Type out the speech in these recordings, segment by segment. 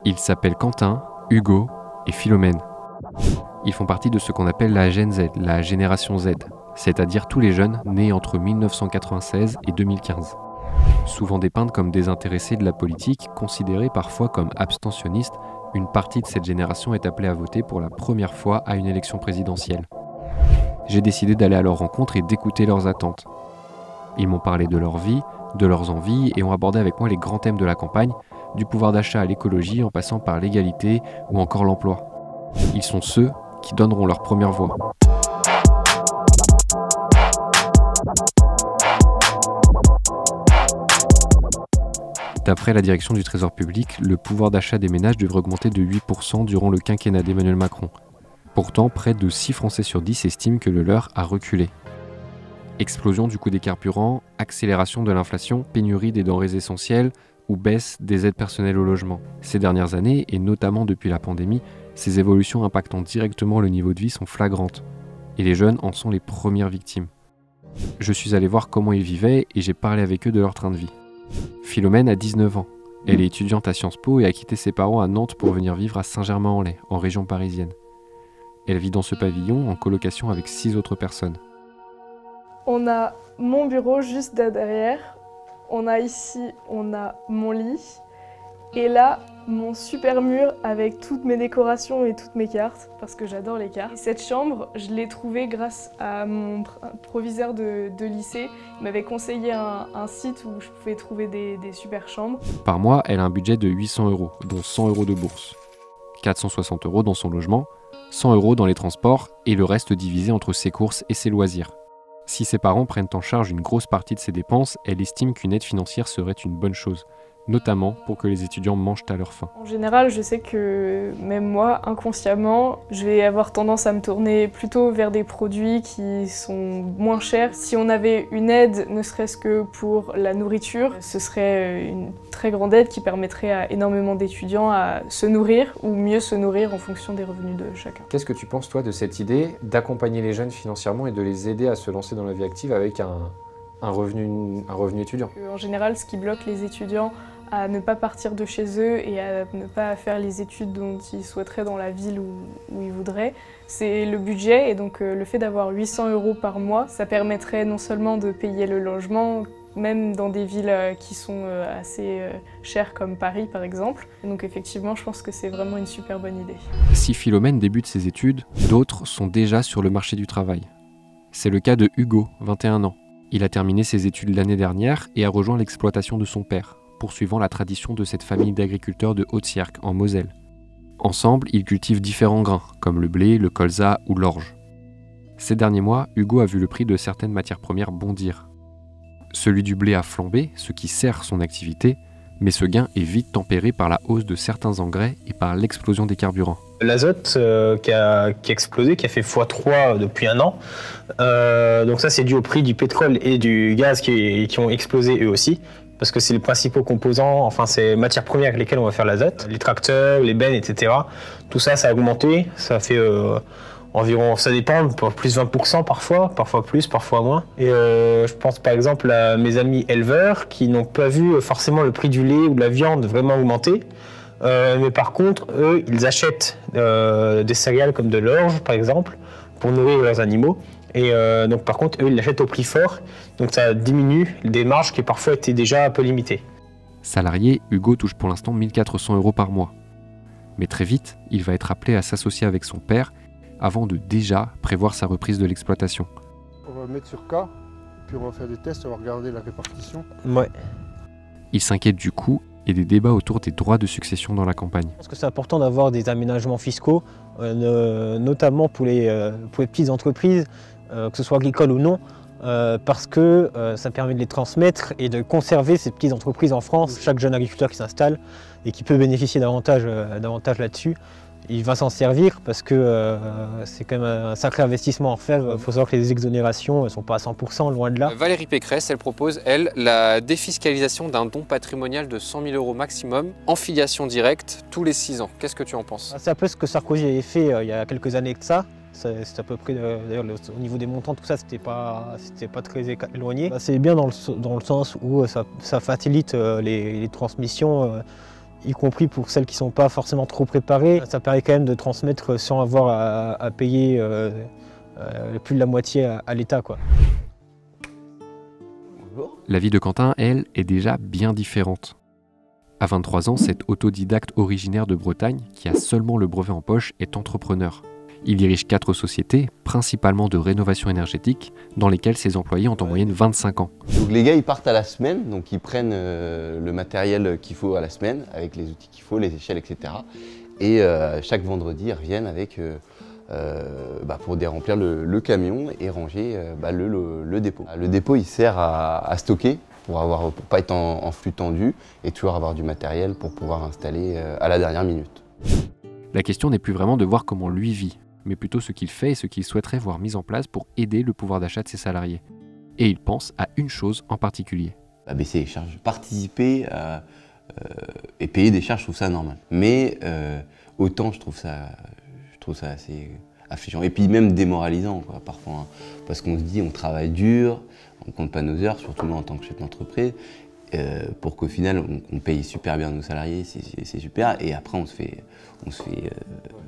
Ils s'appellent Quentin, Hugo et Philomène. Ils font partie de ce qu'on appelle la Gen Z, la génération Z, c'est-à-dire tous les jeunes nés entre 1996 et 2015. Souvent dépeintes comme désintéressés de la politique, considérés parfois comme abstentionnistes, une partie de cette génération est appelée à voter pour la première fois à une élection présidentielle. J'ai décidé d'aller à leur rencontre et d'écouter leurs attentes. Ils m'ont parlé de leur vie, de leurs envies et ont abordé avec moi les grands thèmes de la campagne, du pouvoir d'achat à l'écologie en passant par l'égalité ou encore l'emploi. Ils sont ceux qui donneront leur première voix. D'après la direction du Trésor public, le pouvoir d'achat des ménages devrait augmenter de 8% durant le quinquennat d'Emmanuel Macron. Pourtant, près de 6 Français sur 10 estiment que le leur a reculé. Explosion du coût des carburants, accélération de l'inflation, pénurie des denrées essentielles ou baisse des aides personnelles au logement. Ces dernières années, et notamment depuis la pandémie, ces évolutions impactant directement le niveau de vie sont flagrantes. Et les jeunes en sont les premières victimes. Je suis allé voir comment ils vivaient et j'ai parlé avec eux de leur train de vie. Philomène a 19 ans. Elle est étudiante à Sciences Po et a quitté ses parents à Nantes pour venir vivre à Saint-Germain-en-Laye, en région parisienne. Elle vit dans ce pavillon en colocation avec 6 autres personnes. On a mon bureau juste derrière. On a mon lit. Et là, mon super mur avec toutes mes décorations et toutes mes cartes, parce que j'adore les cartes. Et cette chambre, je l'ai trouvée grâce à mon proviseur de lycée. Il m'avait conseillé un site où je pouvais trouver des super chambres. Par mois, elle a un budget de 800 €, dont 100 € de bourse. 460 € dans son logement, 100 € dans les transports et le reste divisé entre ses courses et ses loisirs. Si ses parents prennent en charge une grosse partie de ses dépenses, elle estime qu'une aide financière serait une bonne chose, notamment pour que les étudiants mangent à leur faim. En général, je sais que même moi, inconsciemment, je vais avoir tendance à me tourner plutôt vers des produits qui sont moins chers. Si on avait une aide, ne serait-ce que pour la nourriture, ce serait une très grande aide qui permettrait à énormément d'étudiants à se nourrir ou mieux se nourrir en fonction des revenus de chacun. Qu'est-ce que tu penses, toi, de cette idée d'accompagner les jeunes financièrement et de les aider à se lancer dans la vie active avec un revenu étudiant? En général, ce qui bloque les étudiants à ne pas partir de chez eux et à ne pas faire les études dont ils souhaiteraient dans la ville où ils voudraient, c'est le budget. Et donc le fait d'avoir 800 € par mois, ça permettrait non seulement de payer le logement, même dans des villes qui sont assez chères comme Paris par exemple. Et donc effectivement, je pense que c'est vraiment une super bonne idée. Si Philomène débute ses études, d'autres sont déjà sur le marché du travail. C'est le cas de Hugo, 21 ans. Il a terminé ses études l'année dernière et a rejoint l'exploitation de son père, poursuivant la tradition de cette famille d'agriculteurs de Haute-Sierck, en Moselle. Ensemble, ils cultivent différents grains, comme le blé, le colza ou l'orge. Ces derniers mois, Hugo a vu le prix de certaines matières premières bondir. Celui du blé a flambé, ce qui sert son activité, mais ce gain est vite tempéré par la hausse de certains engrais et par l'explosion des carburants. L'azote qui a explosé, qui a fait x3 depuis un an. Donc ça, c'est dû au prix du pétrole et du gaz qui ont explosé eux aussi. Parce que c'est les principaux composants, enfin c'est les matières premières avec lesquelles on va faire l'azote. Les tracteurs, les bennes, etc. Tout ça, ça a augmenté. Ça fait environ, ça dépend, plus 20% parfois plus, parfois moins. Et je pense par exemple à mes amis éleveurs qui n'ont pas vu forcément le prix du lait ou de la viande vraiment augmenter. Mais par contre, eux, ils achètent des céréales comme de l'orge, par exemple, pour nourrir leurs animaux. Et donc par contre, eux, ils l'achètent au prix fort. Donc ça diminue des marges qui parfois étaient déjà un peu limitées. Salarié, Hugo touche pour l'instant 1 400 € par mois. Mais très vite, il va être appelé à s'associer avec son père avant de déjà prévoir sa reprise de l'exploitation. On va mettre sur K, puis on va faire des tests, on va regarder la répartition. Ouais. Il s'inquiète du coût et des débats autour des droits de succession dans la campagne. Je pense que c'est important d'avoir des aménagements fiscaux, notamment pour les petites entreprises, que ce soit agricoles ou non, parce que ça permet de les transmettre et de conserver ces petites entreprises en France. Chaque jeune agriculteur qui s'installe et qui peut bénéficier davantage là-dessus, il va s'en servir parce que c'est quand même un sacré investissement à faire. Il faut savoir que les exonérations ne sont pas à 100%, loin de là. Valérie Pécresse, elle propose, elle, la défiscalisation d'un don patrimonial de 100 000 € maximum en filiation directe tous les 6 ans. Qu'est-ce que tu en penses? C'est un peu ce que Sarkozy avait fait il y a quelques années de ça. C'est à peu près, d'ailleurs au niveau des montants, tout ça, c'était pas très éloigné. C'est bien dans le sens où ça facilite les transmissions y compris pour celles qui ne sont pas forcément trop préparées. Ça permet quand même de transmettre sans avoir à payer plus de la moitié à l'État, quoi. La vie de Quentin, elle, est déjà bien différente. À 23 ans, cet autodidacte originaire de Bretagne, qui a seulement le brevet en poche, est entrepreneur. Il dirige 4 sociétés, principalement de rénovation énergétique, dans lesquelles ses employés ont en moyenne 25 ans. Donc les gars, ils partent à la semaine, donc ils prennent le matériel qu'il faut à la semaine, avec les outils qu'il faut, les échelles, etc. Et chaque vendredi, ils reviennent avec, pour déremplir le camion et ranger le dépôt. Le dépôt, il sert à stocker, pour pas être en flux tendu, et toujours avoir du matériel pour pouvoir installer à la dernière minute. La question n'est plus vraiment de voir comment lui vit, mais plutôt ce qu'il fait et ce qu'il souhaiterait voir mis en place pour aider le pouvoir d'achat de ses salariés. Et il pense à une chose en particulier. Baisser les charges, participer et payer des charges, je trouve ça normal. Mais autant je trouve ça assez affligeant. Et puis même démoralisant, quoi, parfois. Hein, parce qu'on se dit, on travaille dur, on ne compte pas nos heures, surtout nous en tant que chef d'entreprise, pour qu'au final, on paye super bien nos salariés, c'est super, et après on se fait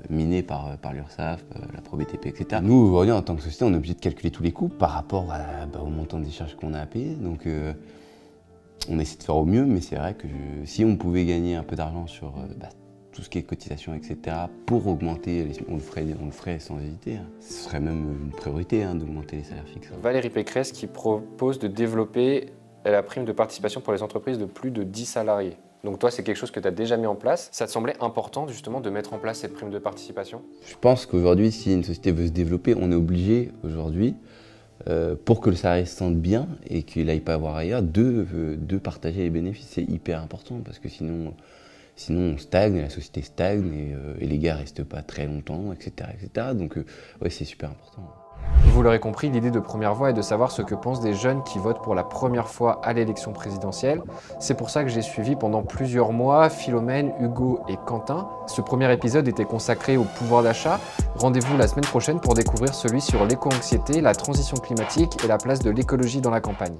miner par l'URSSAF, la ProBTP, etc. Nous, aujourd'hui, en tant que société, on est obligé de calculer tous les coûts par rapport au montant des charges qu'on a à payer. Donc, on essaie de faire au mieux, mais c'est vrai que si on pouvait gagner un peu d'argent sur tout ce qui est cotisation, etc., pour augmenter, on le ferait sans hésiter. Hein. Ce serait même une priorité d'augmenter les salaires fixes. Valérie Pécresse qui propose de développer la prime de participation pour les entreprises de plus de 10 salariés. Donc toi, c'est quelque chose que tu as déjà mis en place. Ça te semblait important justement de mettre en place cette prime de participation? Je pense qu'aujourd'hui, si une société veut se développer, on est obligé aujourd'hui, pour que le salarié se sente bien et qu'il n'aille pas voir ailleurs, de partager les bénéfices. C'est hyper important parce que sinon on stagne, la société stagne et les gars ne restent pas très longtemps, etc. etc. Donc ouais, c'est super important. Vous l'aurez compris, l'idée de Première Voix est de savoir ce que pensent des jeunes qui votent pour la première fois à l'élection présidentielle. C'est pour ça que j'ai suivi pendant plusieurs mois Philomène, Hugo et Quentin. Ce premier épisode était consacré au pouvoir d'achat. Rendez-vous la semaine prochaine pour découvrir celui sur l'éco-anxiété, la transition climatique et la place de l'écologie dans la campagne.